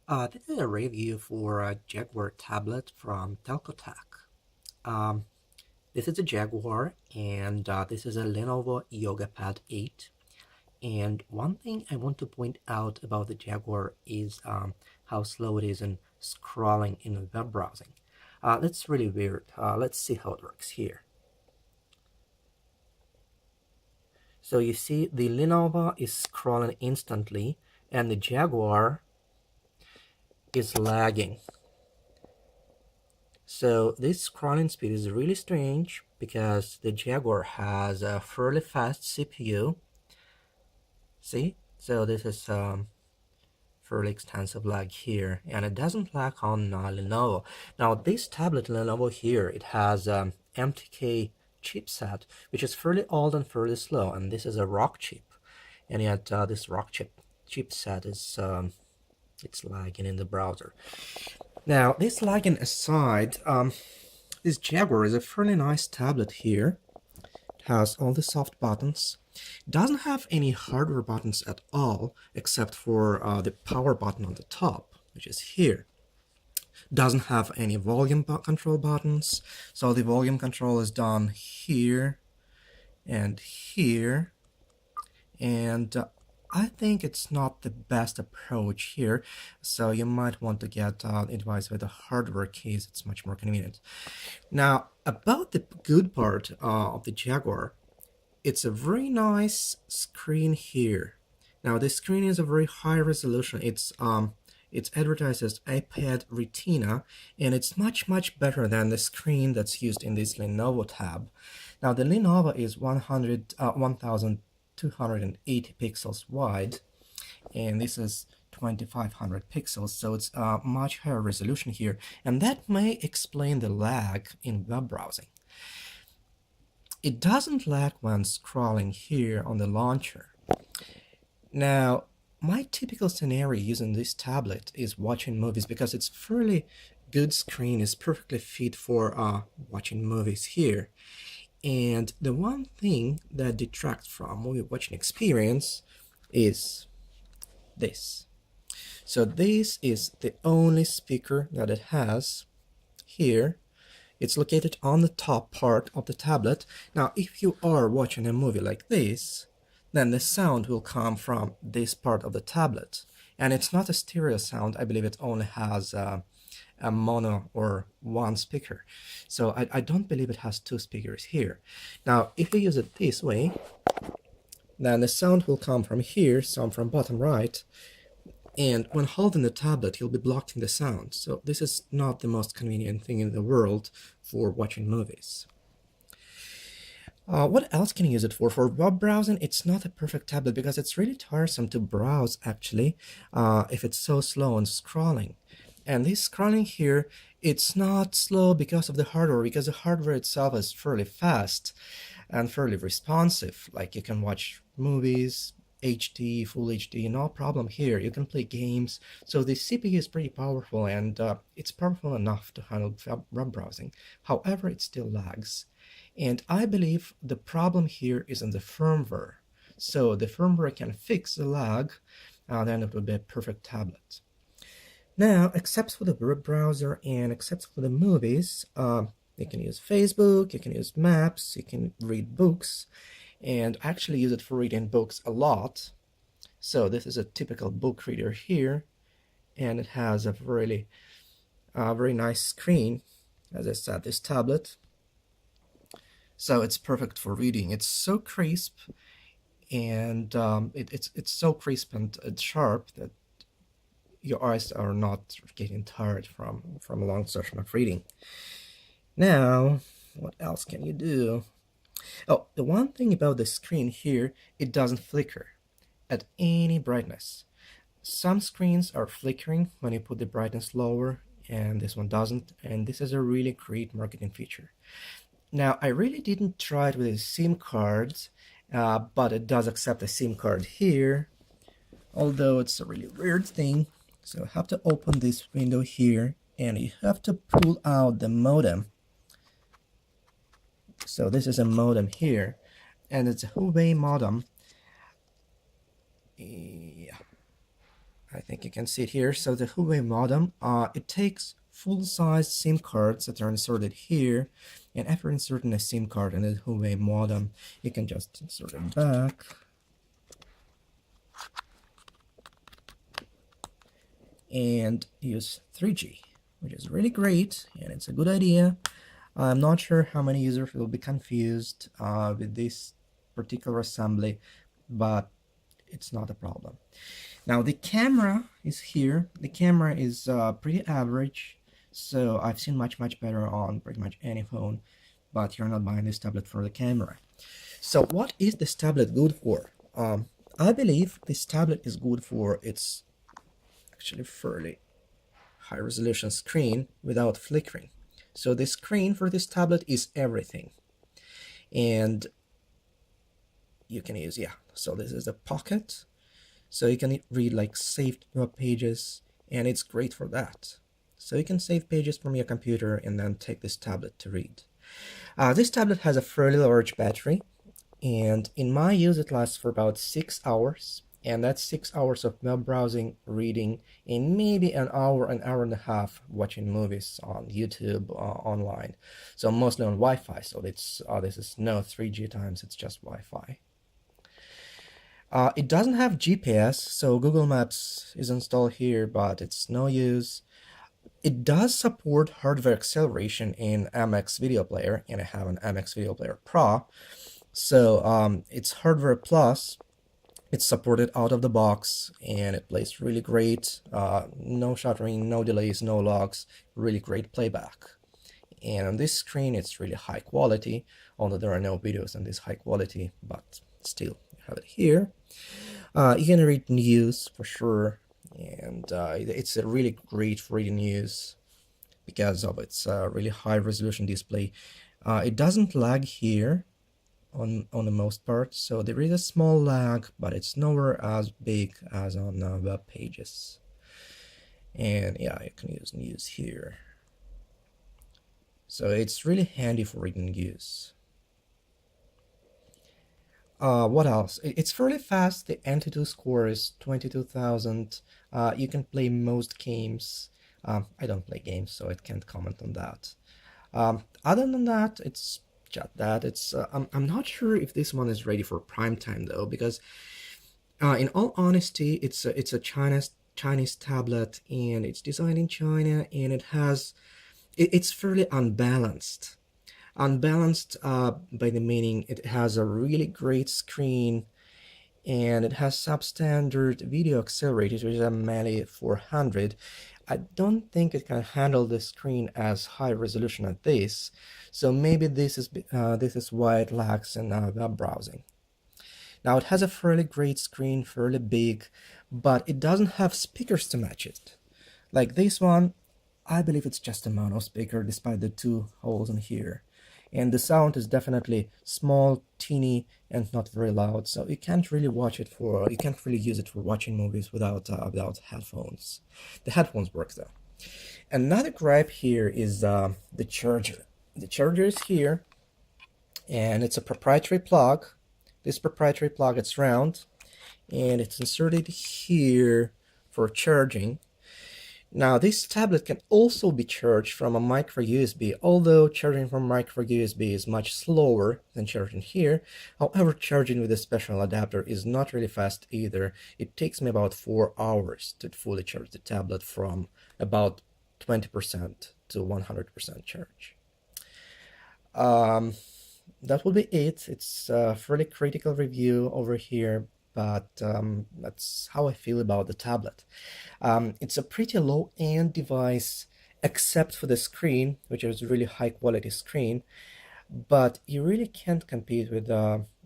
This is a review for a Jaguar tablet from Telco-Tec. Um, this is a Jaguar, and this is a Lenovo YogaPad 8. And one thing I want to point out about the Jaguar is how slow it is in scrolling in web browsing. That's really weird. Let's see how it works here. So you see the Lenovo is scrolling instantly, and the Jaguar is lagging. So this scrolling speed is really strange because the Jaguar has a fairly fast CPU. See? So this is fairly extensive lag here, and it doesn't lag on Lenovo. Now this tablet Lenovo here, it has MTK chipset, which is fairly old and fairly slow, and this is a Rock chip, and yet this Rock chipset is it's lagging in the browser. Now this lagging aside, this Jaguar is a fairly nice tablet here. It has all the soft buttons. It doesn't have any hardware buttons at all, except for the power button on the top, which is here. Doesn't have any volume control buttons, so the volume control is done here and here. And I think it's not the best approach here, so you might want to get advice with a hardware case. It's much more convenient. Now, about the good part of the Jaguar, it's a very nice screen here. Now, this screen is a very high resolution. It's advertised as iPad Retina, and it's much better than the screen that's used in this Lenovo tab. Now, the Lenovo is 1280 pixels wide, and this is 2500 pixels, so it's a much higher resolution here, and that may explain the lag in web browsing. It doesn't lag when scrolling here on the launcher. Now, my typical scenario using this tablet is watching movies because it's fairly good screen, is perfectly fit for watching movies here. And the one thing that detracts from movie watching experience is this. So this is the only speaker that it has here. It's located on the top part of the tablet. Now, if you are watching a movie like this, then the sound will come from this part of the tablet. And it's not a stereo sound. I believe it only has a mono or one speaker. So I don't believe it has two speakers here. Now, if you use it this way, then the sound will come from here, some from bottom right, and when holding the tablet, you'll be blocking the sound. So this is not the most convenient thing in the world for watching movies. What else can you use it for? For web browsing, it's not a perfect tablet because it's really tiresome to browse, actually, if it's so slow on scrolling. And this scrolling here, it's not slow because of the hardware, because the hardware itself is fairly fast and fairly responsive. Like you can watch movies, HD, full HD, no problem here. You can play games. So the CPU is pretty powerful, and it's powerful enough to handle web browsing. However, it still lags. And I believe the problem here is in the firmware. So the firmware can fix the lag, then it will be a perfect tablet. Now, except for the web browser and except for the movies, you can use Facebook, you can use maps, you can read books, and actually use it for reading books a lot. So this is a typical book reader here, and it has a very nice screen, as I said, this tablet. So it's perfect for reading. It's so crisp, and it's so crisp and sharp that your eyes are not getting tired from a long session of reading. Now, what else can you do? Oh, the one thing about the screen here, it doesn't flicker at any brightness. Some screens are flickering when you put the brightness lower, and this one doesn't, and this is a really great marketing feature. Now, I really didn't try it with a SIM card, but it does accept a SIM card here, although it's a really weird thing. So I have to open this window here, and you have to pull out the modem. So this is a modem here, and it's a Huawei modem. Yeah, I think you can see it here. So the Huawei modem, it takes full-size SIM cards that are inserted here, and after inserting a SIM card in the Huawei modem, you can just insert it back and use 3G, which is really great, and it's a good idea. I'm not sure how many users will be confused with this particular assembly, but it's not a problem. Now the camera is here. The camera is pretty average, so I've seen much better on pretty much any phone, but you're not buying this tablet for the camera. So what is this tablet good for? I believe this tablet is good for its actually fairly high resolution screen without flickering. So the screen for this tablet is everything, and you can use, yeah, so this is the pocket, so you can read like saved web pages, and it's great for that. So you can save pages from your computer and then take this tablet to read. This tablet has a fairly large battery, and in my use it lasts for about 6 hours, and that's 6 hours of web browsing, reading, and maybe an hour and a half watching movies on YouTube online. So mostly on Wi-Fi, so this is no 3G times, it's just Wi-Fi. It doesn't have GPS, so Google Maps is installed here, but it's no use. It does support hardware acceleration in MX Video Player, and I have an MX Video Player Pro. So it's hardware plus. It's supported out of the box, and it plays really great. No shuttering, no delays, no logs, really great playback. And on this screen, it's really high quality, although there are no videos on this high quality, but still, you have it here. You can read news for sure, and it's a really great reading news because of its really high resolution display. It doesn't lag here on the most part, so there is a small lag, but it's nowhere as big as on web pages. And yeah, you can use news here, so it's really handy for reading news. What else? It's fairly fast. The Antutu score is 22,000. You can play most games. I don't play games, so I can't comment on that. Other than that, it's just that. I'm not sure if this one is ready for prime time though, because in all honesty, it's a Chinese tablet, and it's designed in China, and it's fairly unbalanced. Unbalanced by the meaning it has a really great screen, and it has substandard video accelerators, which is a Mali 400. I don't think it can handle the screen as high resolution as this, so maybe this is why it lacks in web browsing. Now it has a fairly great screen, fairly big, but it doesn't have speakers to match it. Like this one, I believe it's just a mono speaker despite the two holes in here. And the sound is definitely small, teeny, and not very loud, so you can't really use it for watching movies without headphones. The headphones work though. Another gripe here is the charger. The charger is here, and it's a proprietary plug. This proprietary plug, it's round, and it's inserted here for charging. Now this tablet can also be charged from a micro USB, although charging from micro USB is much slower than charging here. However, charging with a special adapter is not really fast either. It takes me about 4 hours to fully charge the tablet from about 20% to 100% charge. That will be it. It's a fairly critical review over here, but that's how I feel about the tablet. It's a pretty low-end device, except for the screen, which is a really high-quality screen, but you really can't compete with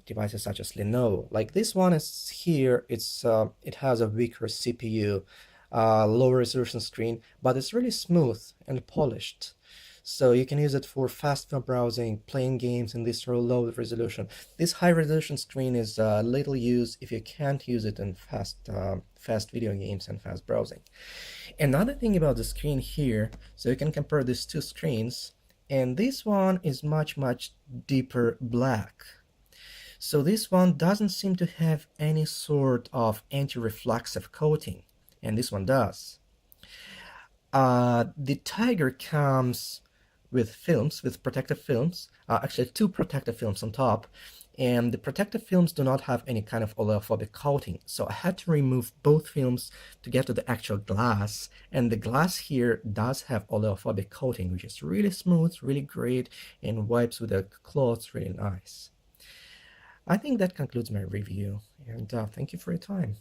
devices such as Lenovo. Like this one is here, it has a weaker CPU, lower resolution screen, but it's really smooth and polished. So you can use it for fast web browsing, playing games in this low resolution. This high resolution screen is little used if you can't use it in fast video games and fast browsing. Another thing about the screen here, so you can compare these two screens, and this one is much deeper black. So this one doesn't seem to have any sort of anti-reflexive coating. and this one does. The Tiger comes with films, with protective films, actually two protective films on top, and the protective films do not have any kind of oleophobic coating. So I had to remove both films to get to the actual glass, and the glass here does have oleophobic coating, which is really smooth, really great, and wipes with a cloth really nice. I think that concludes my review, and thank you for your time.